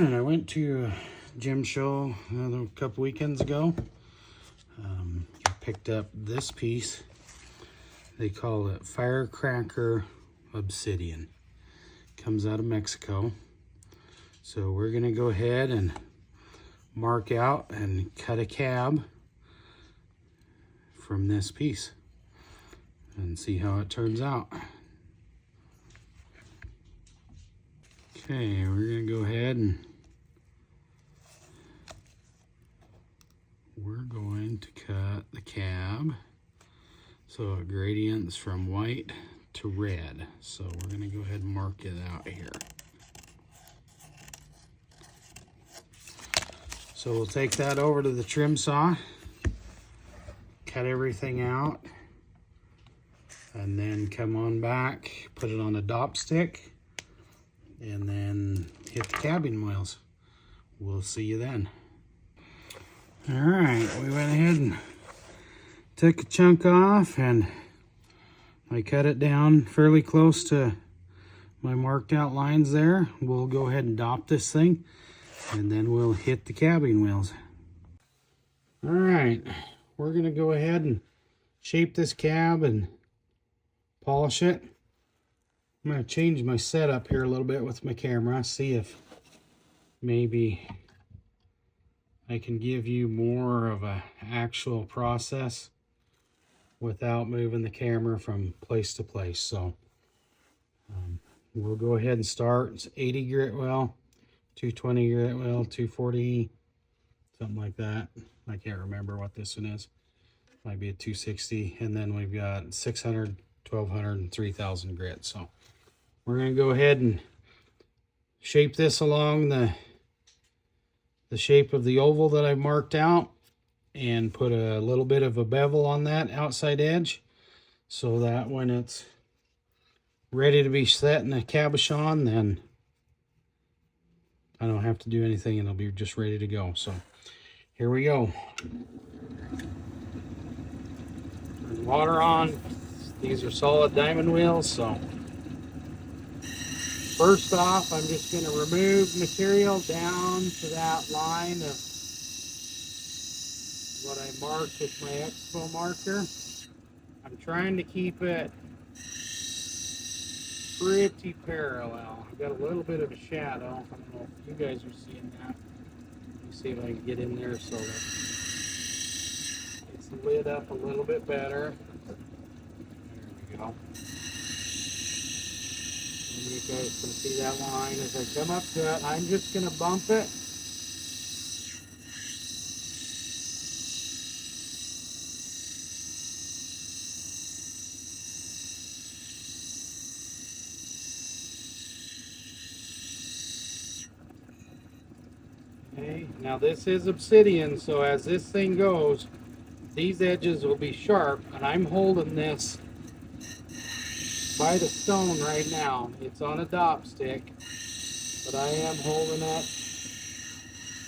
morning. I went to a gym show a couple weekends ago. I picked up this piece. They call it Firework Obsidian. Comes out of Mexico. So we're gonna go ahead and mark out and cut a cab from this piece and see how it turns out. Okay, we're gonna go ahead and we're going to cut the cab so it gradients from white to red. So we're gonna go ahead and mark it out here. So we'll take that over to the trim saw, cut everything out, and then come on back, put it on a dop stick, and then hit the cabin wheels. We'll see you then. All right, we went ahead and took a chunk off, and I cut it down fairly close to my marked out lines there. We'll go ahead and dop this thing, and then we'll hit the cabin wheels. All right, we're gonna go ahead and shape this cab and polish it. I'm going to change my setup here a little bit with my camera, see if maybe I can give you more of an actual process without moving the camera from place to place. So we'll go ahead and start. It's 80 grit wheel, 220 grit wheel, 240, something like that. I can't remember what this one is. Might be a 260, and then we've got 600, 1200, and 3000 grit. So we're going to go ahead and shape this along the shape of the oval that I've marked out, and put a little bit of a bevel on that outside edge so that when it's ready to be set in a cabochon, then I don't have to do anything and it'll be just ready to go. So here we go. There's water on. These are solid diamond wheels, so first off, I'm just going to remove material down to that line of what I marked with my Expo marker. I'm trying to keep it pretty parallel. I've got a little bit of a shadow. I don't know if you guys are seeing that. Let me see if I can get in there so that it's lit up a little bit better. There we go. You guys can see that line as I come up to it. I'm just going to bump it. Okay, now this is obsidian, so as this thing goes, these edges will be sharp, and I'm holding this by the stone right now. It's on a dop stick, but I am holding it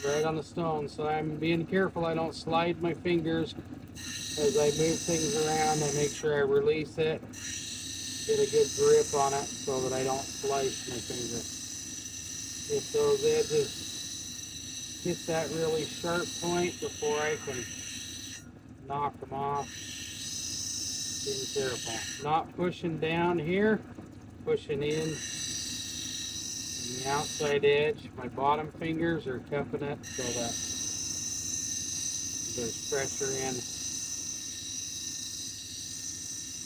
right on the stone, so I'm being careful I don't slide my fingers as I move things around. I make sure I release it, get a good grip on it so that I don't slice my finger. If those edges hit that really sharp point before I can knock them off, being careful. Not pushing down here, pushing in the outside edge. My bottom fingers are cupping it so that there's pressure in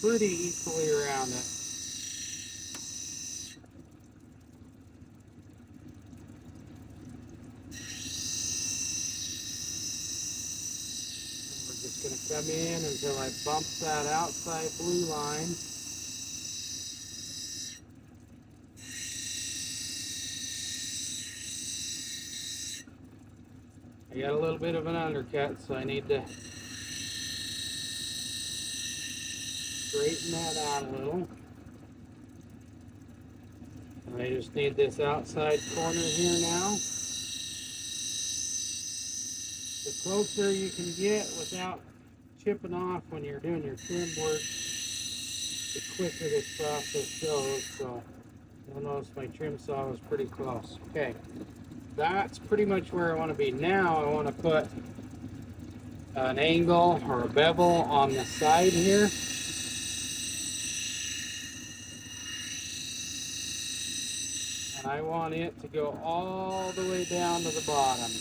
pretty equally around it. Going to come in until I bump that outside blue line. I got a little bit of an undercut, so I need to straighten that out a little. And I just need this outside corner here now. The closer you can get without chipping off when you're doing your trim work, the quicker this process goes. So you'll notice my trim saw was pretty close. Okay, that's pretty much where I want to be. Now I want to put an angle or a bevel on the side here. And I want it to go all the way down to the bottom.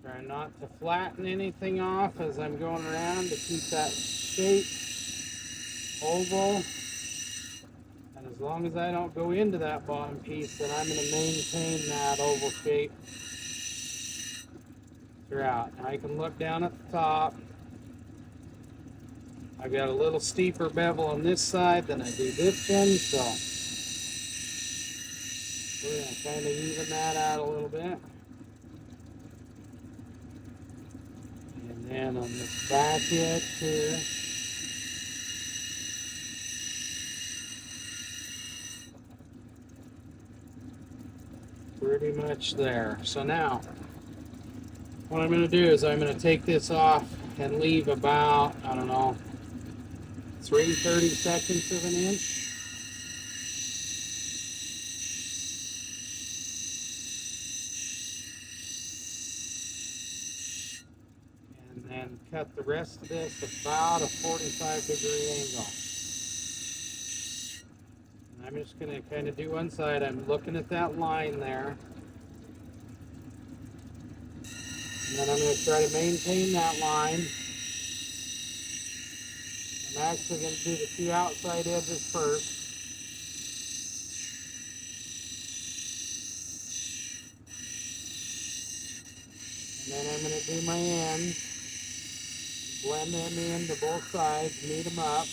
Try not to flatten anything off as I'm going around to keep that shape oval. And as long as I don't go into that bottom piece, then I'm going to maintain that oval shape throughout. And I can look down at the top. I've got a little steeper bevel on this side than I do this one, so we're going to kind of even that out a little bit. And then on this back edge here, pretty much there. So now, what I'm going to do is I'm going to take this off and leave about, I don't know, 3/32 of an inch. And then cut the rest of this about a 45-degree angle. And I'm just going to kind of do one side. I'm looking at that line there. And then I'm going to try to maintain that line. I'm actually going to do the two outside edges first. And then I'm going to do my ends. Blend them into both sides, meet them up.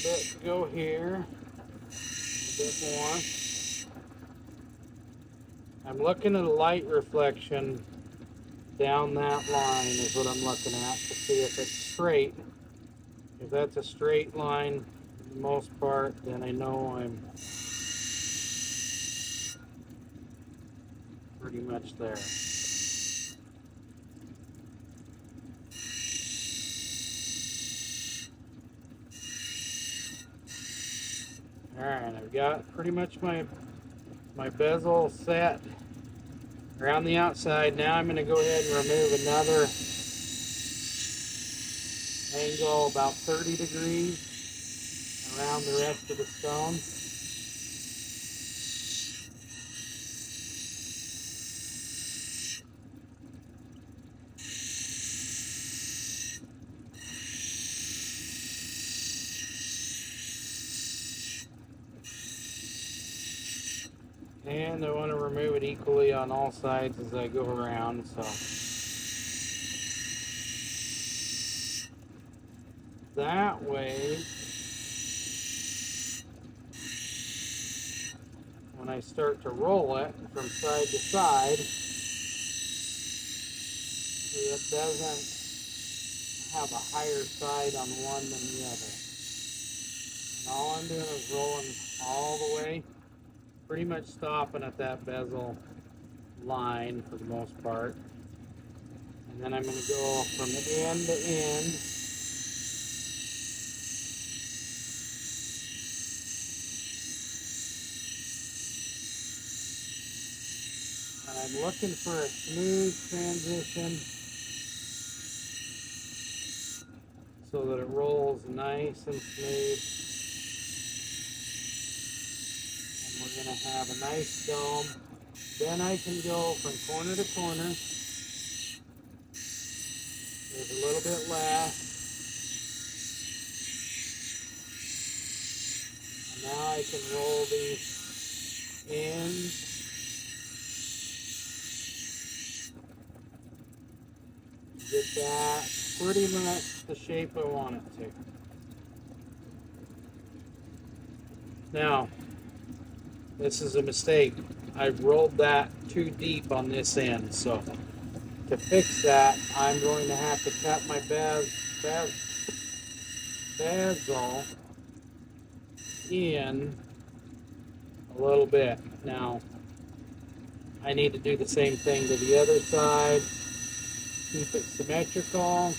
Bit to go here, a bit more. I'm looking at a light reflection down that line is what I'm looking at to see if it's straight. If that's a straight line for the most part, then I know I'm pretty much there. Alright, I've got pretty much my bezel set around the outside. Now I'm going to go ahead and remove another angle about 30 degrees around the rest of the stone. And I want to remove it equally on all sides as I go around, so that way when I start to roll it from side to side, it doesn't have a higher side on one than the other. And all I'm doing is rolling all the way, pretty much stopping at that bezel line for the most part. And then I'm going to go from end to end. And I'm looking for a smooth transition so that it rolls nice and smooth. We're going to have a nice Then I can go from corner to corner. There's a little bit left. And now I can roll these in. Get that pretty much the shape I want it to. Now, this is a mistake. I rolled that too deep on this end, so to fix that, I'm going to have to cut my bezel in a little bit. Now, I need to do the same thing to the other side. Keep it symmetrical.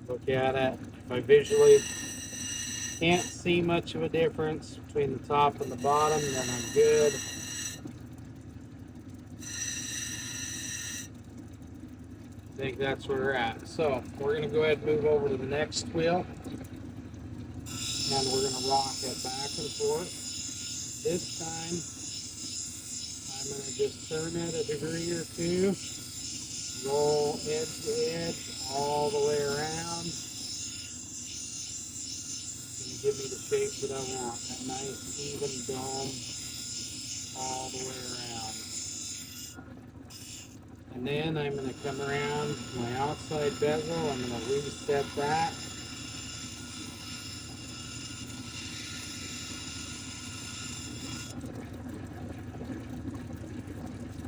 Look at it. If I visually can't see much of a difference between the top and the bottom, then I'm good. I think that's where we're at. So we're going to go ahead and move over to the next wheel. And we're going to rock it back and forth. This time, I'm going to just turn it a degree or two. Roll edge to edge all the way around. It's going to give me the shape that I want. That nice even dome all the way around. And then I'm going to come around my outside bezel. I'm going to reset that.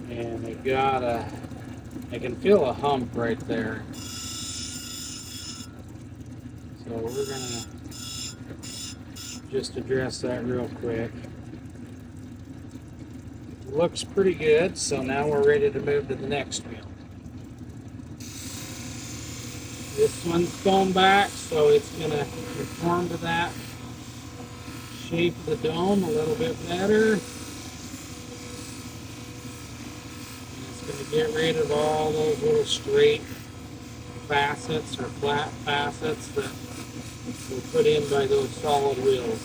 And I can feel a hump right there. So we're gonna just address that real quick. Looks pretty good, so now we're ready to move to the next wheel. This one's going back, so it's gonna conform to that shape of the dome a little bit better. Going to get rid of all those little straight facets or flat facets that were put in by those solid wheels.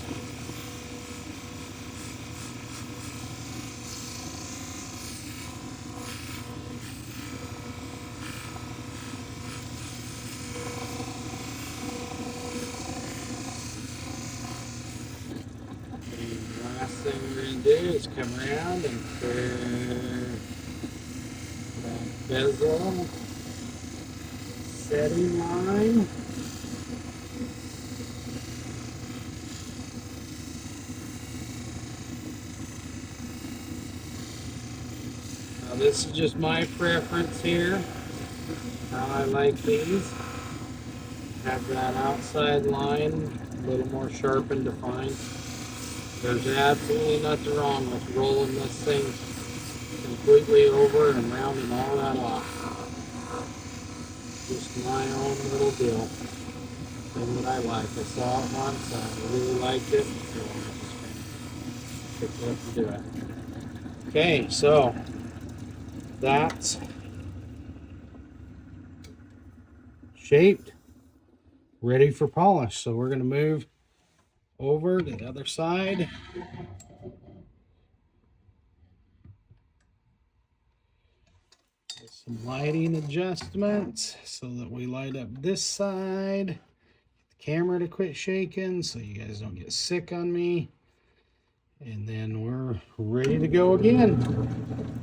And the last thing we're going to do is come around and bezel setting line. Now this is just my preference here, how I like these. Have that outside line a little more sharp and defined. There's absolutely nothing wrong with rolling this thing completely over and rounding all that off. Just my own little deal. Thing that I like. I saw it once, I really liked it, so I just kind of picked it up to do it. Okay, so that's shaped, ready for polish. So we're going to move over to the other side. Some lighting adjustments so that we light up this side. Get the camera to quit shaking so you guys don't get sick on me. And then we're ready to go again.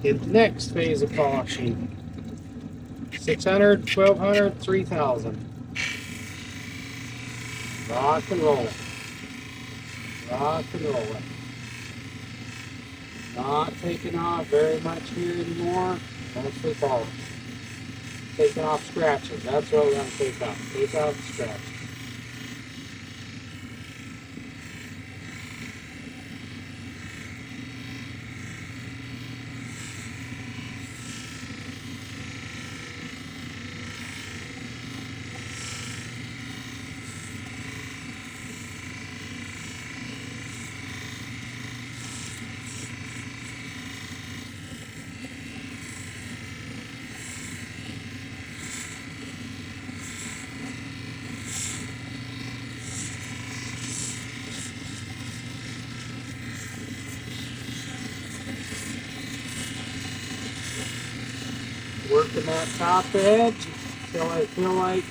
Hit the next phase of polishing. 600, 1200, 3000. Rock and roll it. Rock and roll it. Not taking off very much here anymore. Mostly polish. Taking off scratches. That's what we're going to take off. Take off the scratches. Working that top edge until I feel like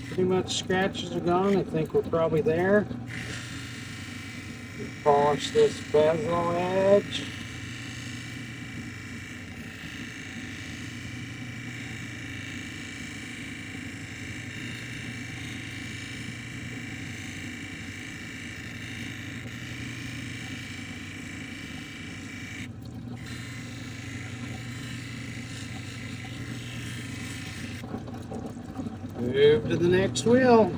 pretty much scratches are gone. I think we're probably there. Polish this bezel edge. Move to the next wheel.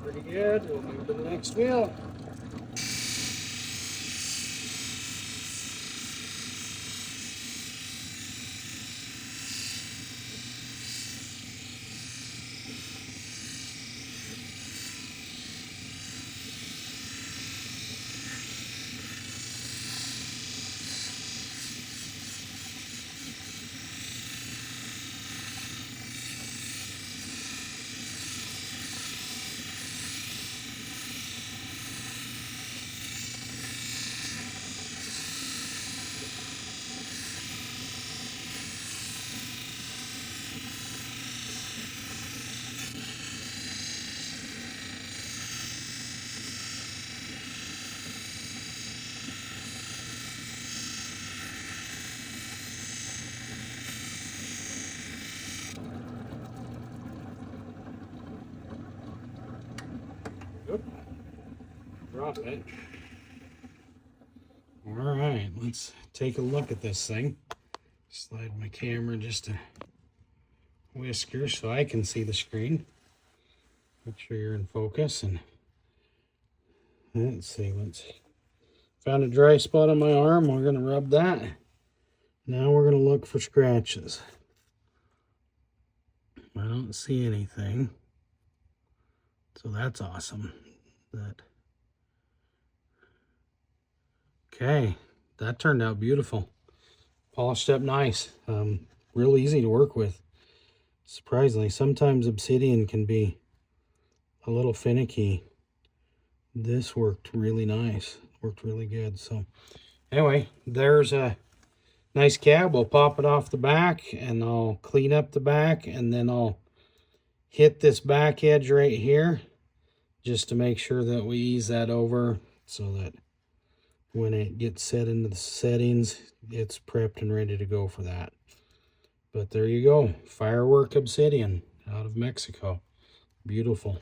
Pretty good. We'll move to the next wheel. Drop it. All right, let's take a look at this thing. Slide my camera just a whisker so I can see the screen. Make sure you're in focus. And let's see, found a dry spot on my arm. We're gonna rub that. Now we're gonna look for scratches. I don't see anything, so that's awesome. Okay, that turned out beautiful. Polished up nice. Real easy to work with. Surprisingly, sometimes obsidian can be a little finicky. This worked really nice. Worked really good. So anyway, there's a nice cab. We'll pop it off the back and I'll clean up the back, and then I'll hit this back edge right here just to make sure that we ease that over so that when it gets set into the settings, it's prepped and ready to go for that. But there you go. Firework Obsidian out of Mexico. Beautiful.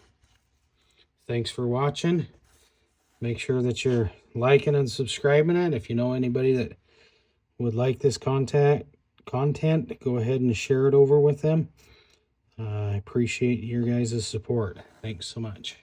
Thanks for watching. Make sure that you're liking and subscribing it. If you know anybody that would like this content, go ahead and share it over with them. I appreciate your guys' support. Thanks so much.